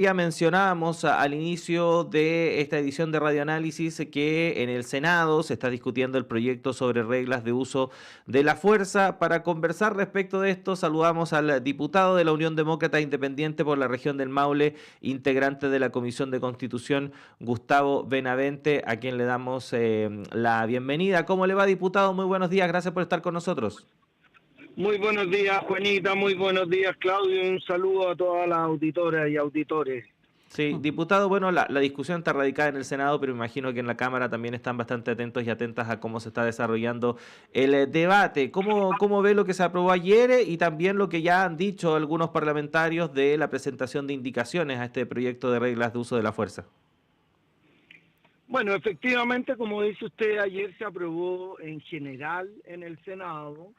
Ya mencionábamos al inicio de esta edición de Radioanálisis que en el Senado se está discutiendo el proyecto sobre reglas de uso de la fuerza. Para conversar respecto de esto, saludamos al diputado de la Unión Demócrata Independiente por la región del Maule, integrante de la Comisión de Constitución, Gustavo Benavente, a quien le damos la bienvenida. ¿Cómo le va, diputado? Muy buenos días, gracias por estar con nosotros. Muy buenos días, Juanita, muy buenos días, Claudio, y un saludo a todas las auditoras y auditores. Sí, diputado, bueno, la discusión está radicada en el Senado, pero imagino que en la Cámara también están bastante atentos y atentas a cómo se está desarrollando el debate. ¿Cómo ve lo que se aprobó ayer y también lo que ya han dicho algunos parlamentarios de la presentación de indicaciones a este proyecto de reglas de uso de la fuerza? Bueno, efectivamente, como dice usted, ayer se aprobó en general en el Senado,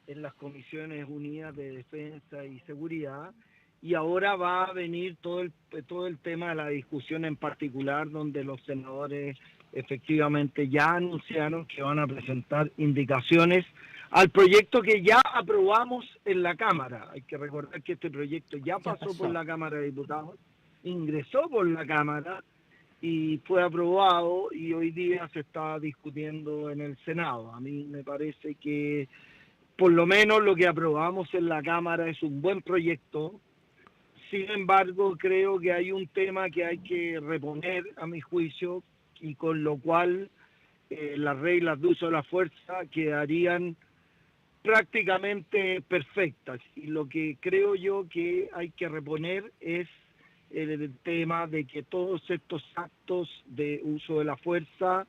en las Comisiones Unidas de Defensa y Seguridad, y ahora va a venir todo el tema de la discusión en particular, donde los senadores efectivamente ya anunciaron que van a presentar indicaciones al proyecto que ya aprobamos en la Cámara. Hay que recordar que este proyecto ya Ya pasó por pasó. la Cámara de Diputados, ingresó por la Cámara y fue aprobado, y hoy día se está discutiendo en el Senado. A mí me parece que por lo menos lo que aprobamos en la Cámara es un buen proyecto. Sin embargo, creo que hay un tema que hay que reponer, a mi juicio, y con lo cual las reglas de uso de la fuerza quedarían prácticamente perfectas. Y lo que creo yo que hay que reponer es el tema de que todos estos actos de uso de la fuerza,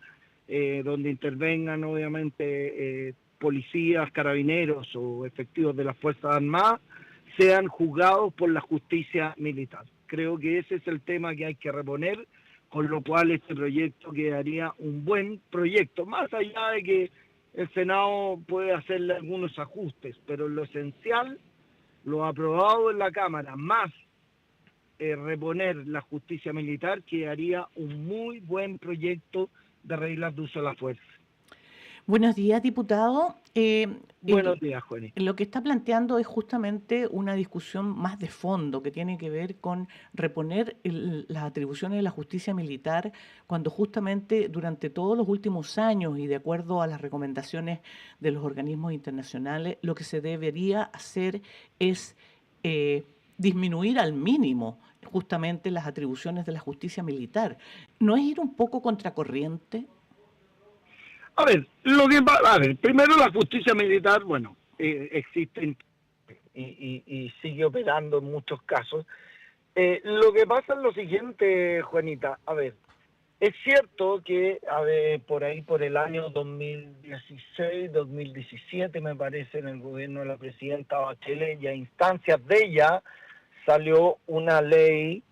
donde intervengan obviamente policías, carabineros o efectivos de las Fuerzas Armadas, sean juzgados por la justicia militar. Creo que ese es el tema que hay que reponer, con lo cual este proyecto quedaría un buen proyecto, más allá de que el Senado puede hacerle algunos ajustes, pero lo esencial, lo aprobado en la Cámara, más reponer la justicia militar, quedaría un muy buen proyecto de reglas de uso de la fuerza. Buenos días, diputado. Buenos días, Juani. Lo que está planteando es justamente una discusión más de fondo que tiene que ver con reponer las atribuciones de la justicia militar cuando justamente durante todos los últimos años y de acuerdo a las recomendaciones de los organismos internacionales, lo que se debería hacer es disminuir al mínimo justamente las atribuciones de la justicia militar. ¿No es ir un poco contracorriente? A ver, primero la justicia militar, bueno, existe y sigue operando en muchos casos. Lo que pasa es lo siguiente, Juanita, a ver, es cierto que, a ver, por ahí, por el año 2016, 2017, me parece, en el gobierno de la presidenta Bachelet y a instancias de ella, salió una ley.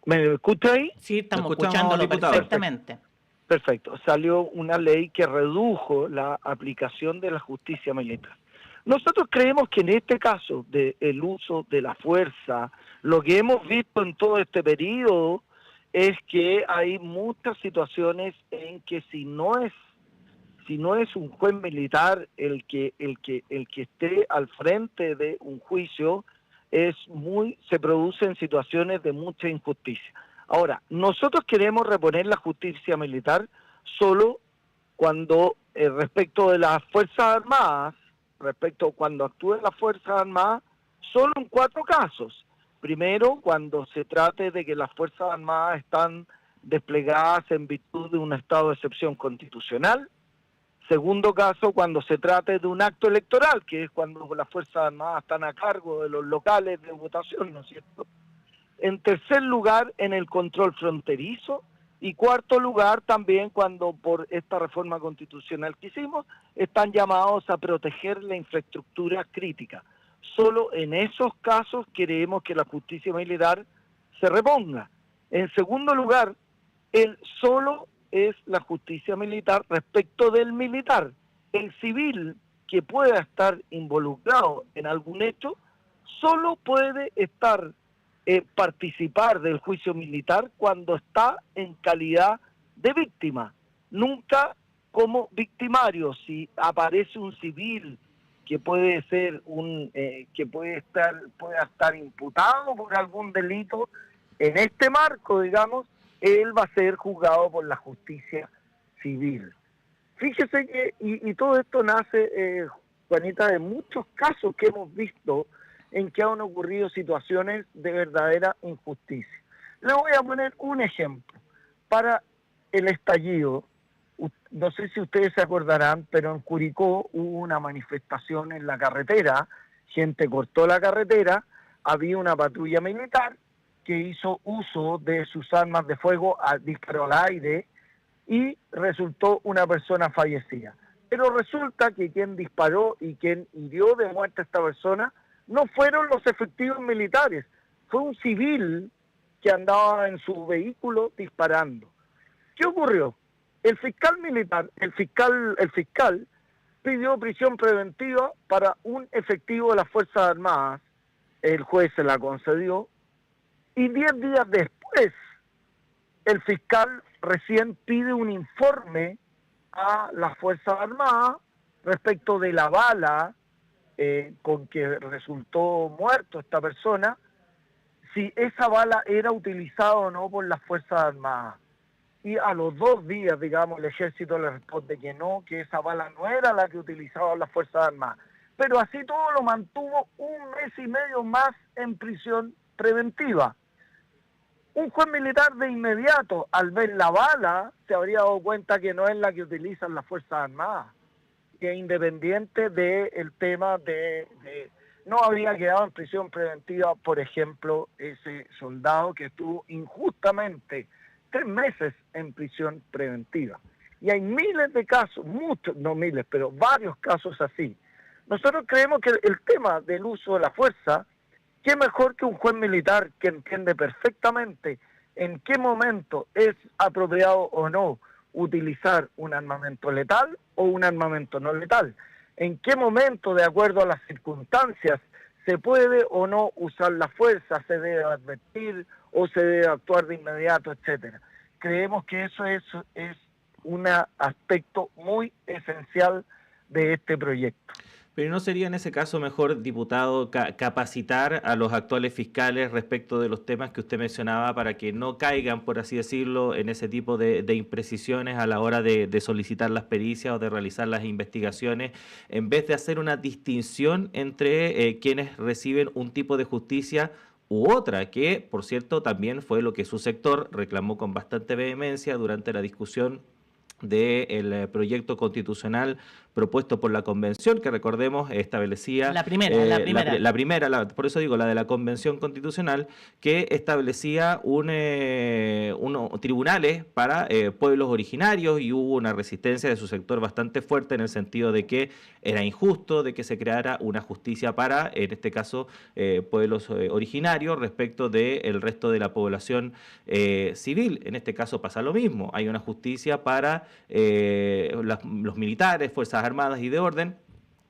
¿Me escucha ahí? Sí, Lo estamos escuchamos, escuchándolo diputado. perfectamente. Perfecto. Salió una ley que redujo la aplicación de la justicia militar. Nosotros creemos que en este caso del uso de la fuerza, lo que hemos visto en todo este periodo es que hay muchas situaciones en que si no es un juez militar el que esté al frente de un juicio, se producen situaciones de mucha injusticia. Ahora, nosotros queremos reponer la justicia militar solo cuando, respecto de las Fuerzas Armadas, respecto cuando actúen las Fuerzas Armadas, solo en 4 casos. Primero, cuando se trate de que las Fuerzas Armadas están desplegadas en virtud de un estado de excepción constitucional. Segundo caso, cuando se trate de un acto electoral, que es cuando las Fuerzas Armadas están a cargo de los locales de votación, ¿no es cierto? En tercer lugar, en el control fronterizo. Y cuarto lugar, también cuando por esta reforma constitucional que hicimos, están llamados a proteger la infraestructura crítica. Solo en esos casos queremos que la justicia militar se reponga. En segundo lugar, el solo es la justicia militar respecto del militar. El civil que pueda estar involucrado en algún hecho solo puede participar del juicio militar cuando está en calidad de víctima, nunca como victimario. Si aparece un civil que puede ser pueda estar imputado por algún delito, en este marco, digamos, él va a ser juzgado por la justicia civil. Fíjese que, y todo esto nace, Juanita, de muchos casos que hemos visto en que han ocurrido situaciones de verdadera injusticia. Le voy a poner un ejemplo. Para el estallido, no sé si ustedes se acordarán, pero en Curicó hubo una manifestación en la carretera, gente cortó la carretera, había una patrulla militar que hizo uso de sus armas de fuego, disparó al aire y resultó una persona fallecida. Pero resulta que quien disparó y quien hirió de muerte a esta persona no fueron los efectivos militares, fue un civil que andaba en su vehículo disparando. ¿Qué ocurrió? El fiscal militar, el fiscal pidió prisión preventiva para un efectivo de las Fuerzas Armadas, el juez se la concedió, y 10 días después el fiscal recién pide un informe a las Fuerzas Armadas respecto de la bala con que resultó muerto esta persona, si esa bala era utilizada o no por las Fuerzas Armadas. Y a los 2 días, digamos, el ejército le responde que no, que esa bala no era la que utilizaban las Fuerzas Armadas. Pero así todo lo mantuvo 1 mes y medio más en prisión preventiva. Un juez militar de inmediato, al ver la bala, se habría dado cuenta que no es la que utilizan las Fuerzas Armadas, que independiente del tema no habría quedado en prisión preventiva, por ejemplo, ese soldado que estuvo injustamente 3 meses en prisión preventiva. Y hay miles de casos, muchos, no miles, pero varios casos así. Nosotros creemos que el tema del uso de la fuerza, qué mejor que un juez militar que entiende perfectamente en qué momento es apropiado o no utilizar un armamento letal o un armamento no letal. En qué momento, de acuerdo a las circunstancias, se puede o no usar la fuerza, se debe advertir o se debe actuar de inmediato, etcétera. Creemos que eso es un aspecto muy esencial de este proyecto. Pero ¿no sería en ese caso mejor, diputado, capacitar a los actuales fiscales respecto de los temas que usted mencionaba para que no caigan, por así decirlo, en ese tipo de imprecisiones a la hora de solicitar las pericias o de realizar las investigaciones, en vez de hacer una distinción entre quienes reciben un tipo de justicia u otra, que, por cierto, también fue lo que su sector reclamó con bastante vehemencia durante la discusión del proyecto constitucional propuesto por la Convención, que recordemos establecía... La primera. Por eso digo, la de la Convención Constitucional, que establecía unos tribunales para pueblos originarios, y hubo una resistencia de su sector bastante fuerte en el sentido de que era injusto de que se creara una justicia para, en este caso, pueblos originarios respecto del resto de la población civil. En este caso pasa lo mismo, hay una justicia para los militares, fuerzas armadas y de orden,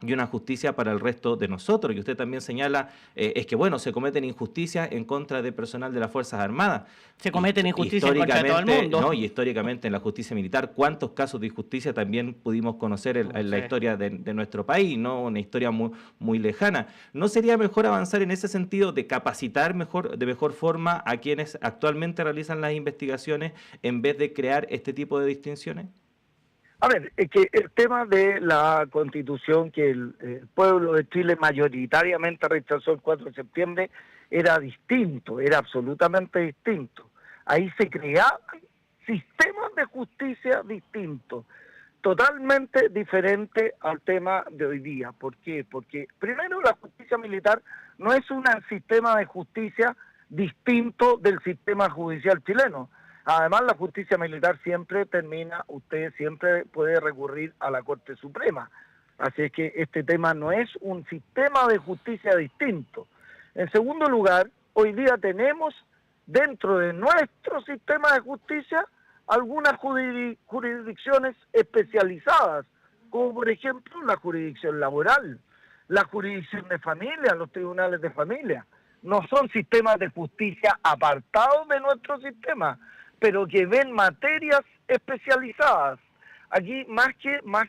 y una justicia para el resto de nosotros. Y usted también señala, es que bueno, se cometen injusticias en contra de personal de las Fuerzas Armadas. Se cometen injusticias en contra de todo el mundo. ¿No? Y históricamente en la justicia militar, ¿cuántos casos de injusticia también pudimos conocer en la historia de nuestro país? ¿No? Una historia muy, muy lejana. ¿No sería mejor avanzar en ese sentido de capacitar de mejor forma a quienes actualmente realizan las investigaciones en vez de crear este tipo de distinciones? A ver, es que el tema de la Constitución que el pueblo de Chile mayoritariamente rechazó el 4 de septiembre era distinto, era absolutamente distinto. Ahí se creaban sistemas de justicia distintos, totalmente diferentes al tema de hoy día. ¿Por qué? Porque primero la justicia militar no es un sistema de justicia distinto del sistema judicial chileno. Además, la justicia militar usted siempre puede recurrir a la Corte Suprema. Así es que este tema no es un sistema de justicia distinto. En segundo lugar, hoy día tenemos dentro de nuestro sistema de justicia algunas jurisdicciones especializadas, como por ejemplo la jurisdicción laboral, la jurisdicción de familia, los tribunales de familia. No son sistemas de justicia apartados de nuestro sistema, pero que ven materias especializadas. Aquí, más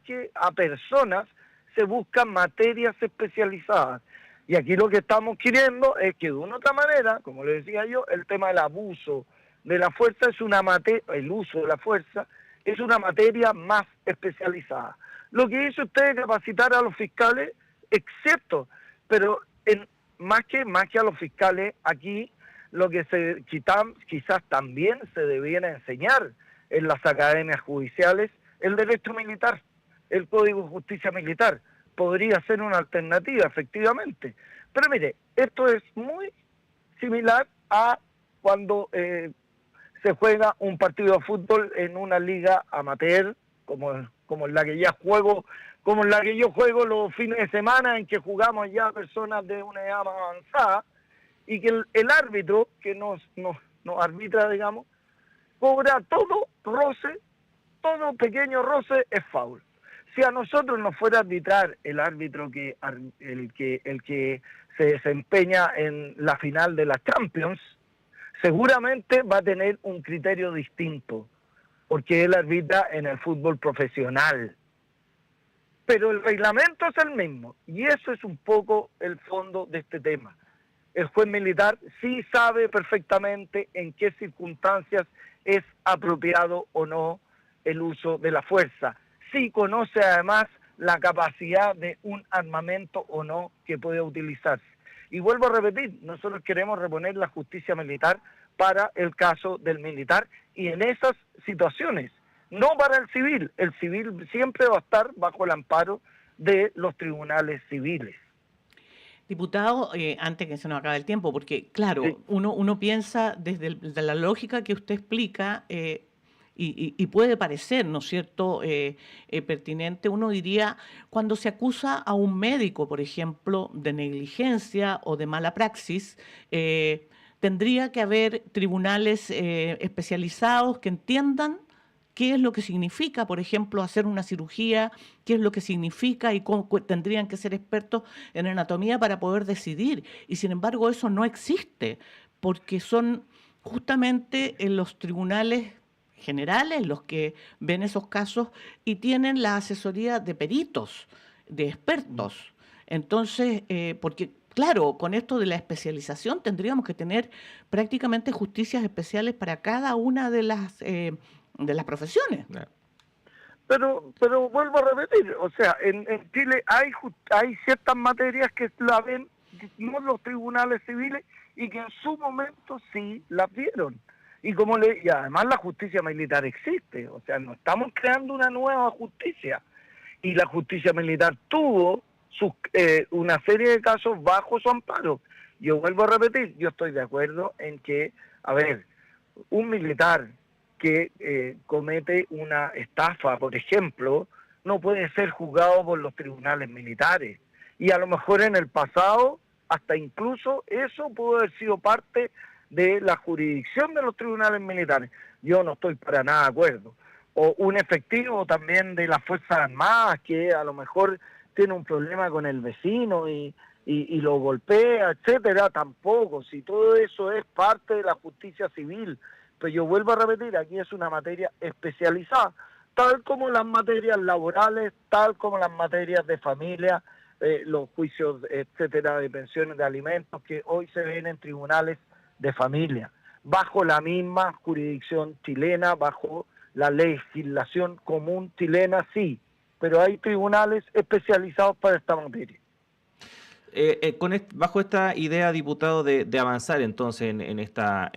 que a personas, se buscan materias especializadas. Y aquí lo que estamos queriendo es que de una u otra manera, como le decía yo, el tema del abuso de la fuerza es una materia, el uso de la fuerza es una materia más especializada. Lo que hizo usted es capacitar a los fiscales, excepto, pero más que a los fiscales, aquí lo que quizás también se debiera enseñar en las academias judiciales, el derecho militar, el Código de Justicia Militar. Podría ser una alternativa, efectivamente. Pero mire, esto es muy similar a cuando se juega un partido de fútbol en una liga amateur, como la que ya juego, como la que yo juego los fines de semana, en que jugamos ya personas de una edad más avanzada, y que el árbitro que nos arbitra, digamos, cobra todo roce, todo pequeño roce es foul. Si a nosotros nos fuera a arbitrar el árbitro el que se desempeña en la final de la Champions, seguramente va a tener un criterio distinto, porque él arbitra en el fútbol profesional. Pero el reglamento es el mismo, y eso es un poco el fondo de este tema. El juez militar sí sabe perfectamente en qué circunstancias es apropiado o no el uso de la fuerza. Sí conoce además la capacidad de un armamento o no que puede utilizarse. Y vuelvo a repetir, nosotros queremos reponer la justicia militar para el caso del militar y en esas situaciones, no para el civil. El civil siempre va a estar bajo el amparo de los tribunales civiles. Diputado, antes que se nos acabe el tiempo, porque claro, sí, uno piensa desde la lógica que usted explica y puede parecer, ¿no es cierto?, pertinente, uno diría, cuando se acusa a un médico, por ejemplo, de negligencia o de mala praxis, tendría que haber tribunales especializados que entiendan qué es lo que significa, por ejemplo, hacer una cirugía, qué es lo que significa y cómo tendrían que ser expertos en anatomía para poder decidir. Y sin embargo eso no existe, porque son justamente en los tribunales generales los que ven esos casos y tienen la asesoría de peritos, de expertos. Entonces, porque claro, con esto de la especialización tendríamos que tener prácticamente justicias especiales para cada una de las profesiones. Pero vuelvo a repetir, o sea, en Chile hay ciertas materias que la ven no los tribunales civiles y que en su momento sí las vieron. Y además la justicia militar existe, o sea, no estamos creando una nueva justicia. Y la justicia militar tuvo una serie de casos bajo su amparo. Yo vuelvo a repetir, yo estoy de acuerdo en que, a ver, un militar que comete una estafa, por ejemplo, no puede ser juzgado por los tribunales militares. Y a lo mejor en el pasado, hasta incluso eso pudo haber sido parte de la jurisdicción de los tribunales militares. Yo no estoy para nada de acuerdo. O un efectivo también de las Fuerzas Armadas que a lo mejor tiene un problema con el vecino y lo golpea, etcétera, tampoco. Si todo eso es parte de la justicia civil. Pero yo vuelvo a repetir, aquí es una materia especializada, tal como las materias laborales, tal como las materias de familia, los juicios, etcétera, de pensiones, de alimentos, que hoy se ven en tribunales de familia, bajo la misma jurisdicción chilena, bajo la legislación común chilena, sí, pero hay tribunales especializados para esta materia. Bajo esta idea, diputado, de avanzar entonces en esta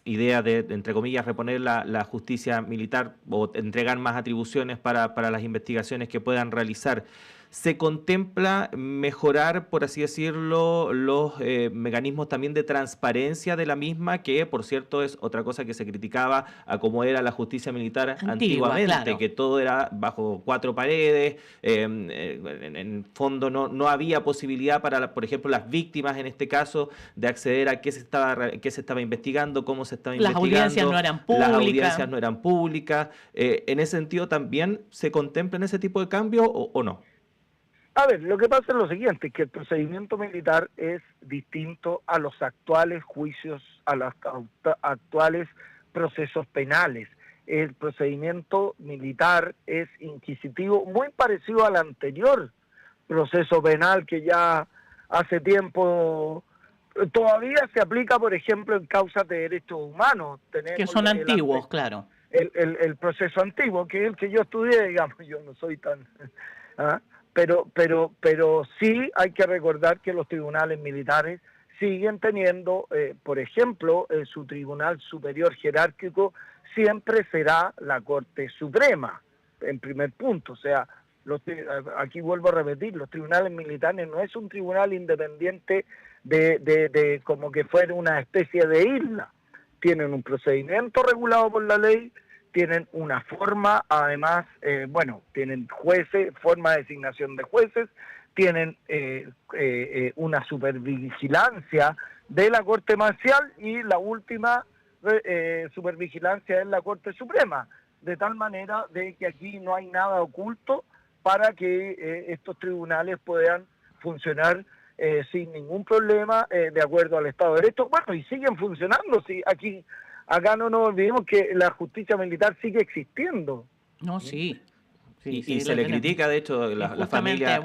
idea de, entre comillas, reponer la justicia militar o entregar más atribuciones para las investigaciones que puedan realizar, ¿se contempla mejorar, por así decirlo, los mecanismos también de transparencia de la misma, que por cierto es otra cosa que se criticaba a cómo era la justicia militar antiguamente, claro, que todo era bajo cuatro paredes, en fondo no había posibilidad para, por ejemplo, las víctimas en este caso de acceder a qué se estaba investigando, cómo se estaba investigando. Las audiencias no eran públicas. Las audiencias no eran públicas. ¿En ese sentido también se contemplan ese tipo de cambios o no? A ver, lo que pasa es lo siguiente, que el procedimiento militar es distinto a los actuales juicios, a los actuales procesos penales. El procedimiento militar es inquisitivo, muy parecido al anterior proceso penal que ya hace tiempo todavía se aplica, por ejemplo, en causas de derechos humanos. Que Tenemos son antiguos, claro. el proceso antiguo, que es el que yo estudié, digamos, yo no soy tan... ¿ah? Pero sí hay que recordar que los tribunales militares siguen teniendo, por ejemplo, su tribunal superior jerárquico siempre será la Corte Suprema, en primer punto. O sea, aquí vuelvo a repetir, los tribunales militares no es un tribunal independiente de como que fuera una especie de isla. Tienen un procedimiento regulado por la ley, tienen una forma, además, tienen jueces, forma de designación de jueces, tienen una supervigilancia de la Corte Marcial y la última supervigilancia es la Corte Suprema, de tal manera de que aquí no hay nada oculto para que estos tribunales puedan funcionar sin ningún problema, de acuerdo al Estado de Derecho. Bueno, y siguen funcionando, sí, acá no nos olvidemos que la justicia militar sigue existiendo. No, sí. Sí, y se le critica, de hecho, la familia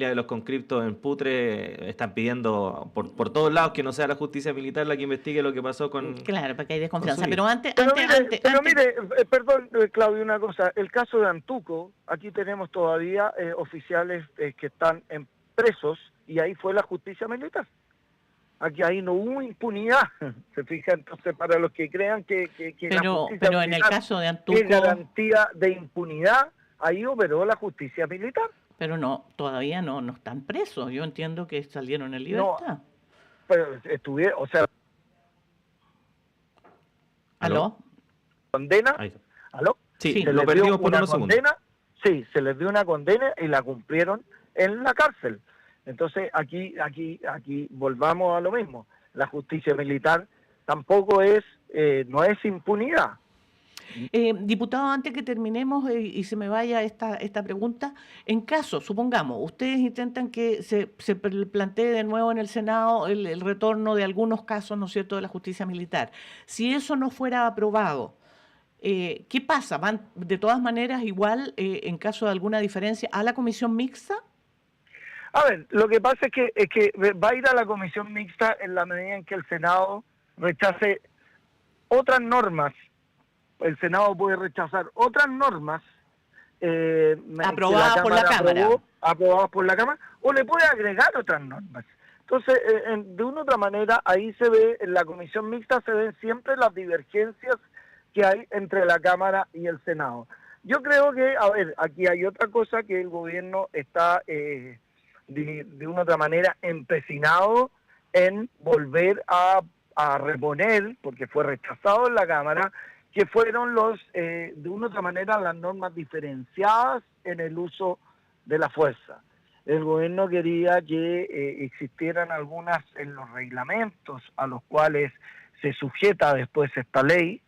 de los conscriptos en Putre están pidiendo por todos lados que no sea la justicia militar la que investigue lo que pasó con... Claro, porque hay desconfianza. Pero mire, perdón, Claudio, una cosa. El caso de Antuco, aquí tenemos todavía oficiales que están presos y ahí fue la justicia militar. Aquí ahí no hubo impunidad, se fija. Entonces, para los que crean que la justicia pero en el caso de Antuco es garantía de impunidad, ahí operó la justicia militar. Pero no, todavía no están presos. Yo entiendo que salieron en libertad. No, pero estuvieron, o sea... ¿Aló? ¿Condena? ¿Aló? Sí, se lo perdimos por unos segundos. Sí, se les dio una condena y la cumplieron en la cárcel. Entonces, aquí volvamos a lo mismo. La justicia militar tampoco no es impunidad. Diputado, antes que terminemos y se me vaya esta pregunta, en caso, supongamos, ustedes intentan que se plantee de nuevo en el Senado el retorno de algunos casos, ¿no es cierto?, de la justicia militar. Si eso no fuera aprobado, ¿qué pasa? ¿Van de todas maneras igual, en caso de alguna diferencia, a la comisión mixta? A ver, lo que pasa es que va a ir a la comisión mixta en la medida en que el Senado rechace otras normas. El Senado puede rechazar otras normas aprobadas por la Cámara. Aprobadas por la Cámara, o le puede agregar otras normas. Entonces, de una u otra manera, ahí se ve, en la comisión mixta se ven siempre las divergencias que hay entre la Cámara y el Senado. Yo creo que, a ver, aquí hay otra cosa que el gobierno está de una u otra manera empecinado en volver a reponer, porque fue rechazado en la Cámara, que fueron de una u otra manera las normas diferenciadas en el uso de la fuerza. El gobierno quería que existieran algunas en los reglamentos a los cuales se sujeta después esta ley.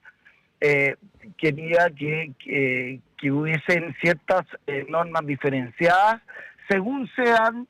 Quería que hubiesen ciertas normas diferenciadas según sean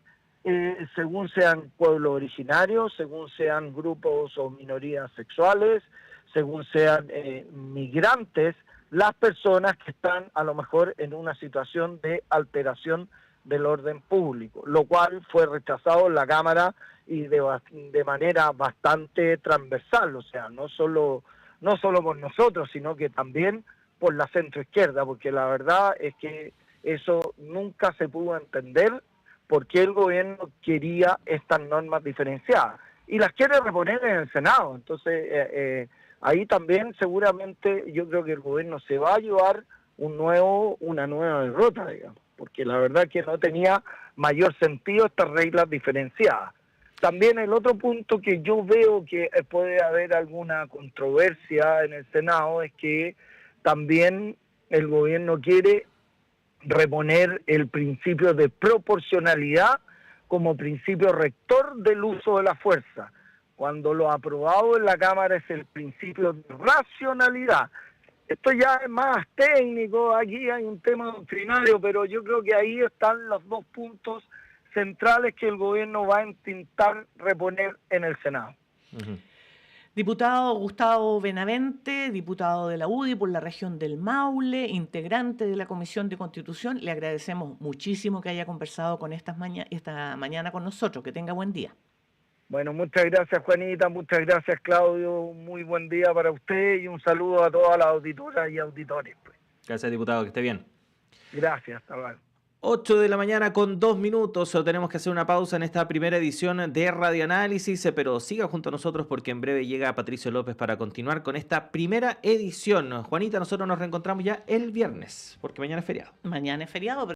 pueblos originarios, según sean grupos o minorías sexuales, según sean migrantes, las personas que están a lo mejor en una situación de alteración del orden público, lo cual fue rechazado en la Cámara y de manera bastante transversal, o sea, no solo por nosotros, sino que también por la centroizquierda, porque la verdad es que eso nunca se pudo entender por qué el gobierno quería estas normas diferenciadas y las quiere reponer en el Senado. Entonces, ahí también seguramente yo creo que el gobierno se va a llevar una nueva derrota, digamos, porque la verdad es que no tenía mayor sentido estas reglas diferenciadas. También el otro punto que yo veo que puede haber alguna controversia en el Senado es que también el gobierno quiere reponer el principio de proporcionalidad como principio rector del uso de la fuerza, cuando lo aprobado en la Cámara es el principio de racionalidad. Esto ya es más técnico, aquí hay un tema doctrinario, pero yo creo que ahí están los dos puntos centrales que el gobierno va a intentar reponer en el Senado. Diputado Gustavo Benavente, diputado de la UDI por la región del Maule, integrante de la Comisión de Constitución, le agradecemos muchísimo que haya conversado con esta mañana con nosotros. Que tenga buen día. Bueno, muchas gracias Juanita, muchas gracias Claudio, muy buen día para usted y un saludo a todas las auditoras y auditores. Pues. Gracias, diputado, que esté bien. Gracias, hasta luego. 8 de la mañana con 2 minutos. Tenemos que hacer una pausa en esta primera edición de Radioanálisis, pero siga junto a nosotros porque en breve llega Patricio López para continuar con esta primera edición. Juanita, nosotros nos reencontramos ya el viernes, porque mañana es feriado. Mañana es feriado, pero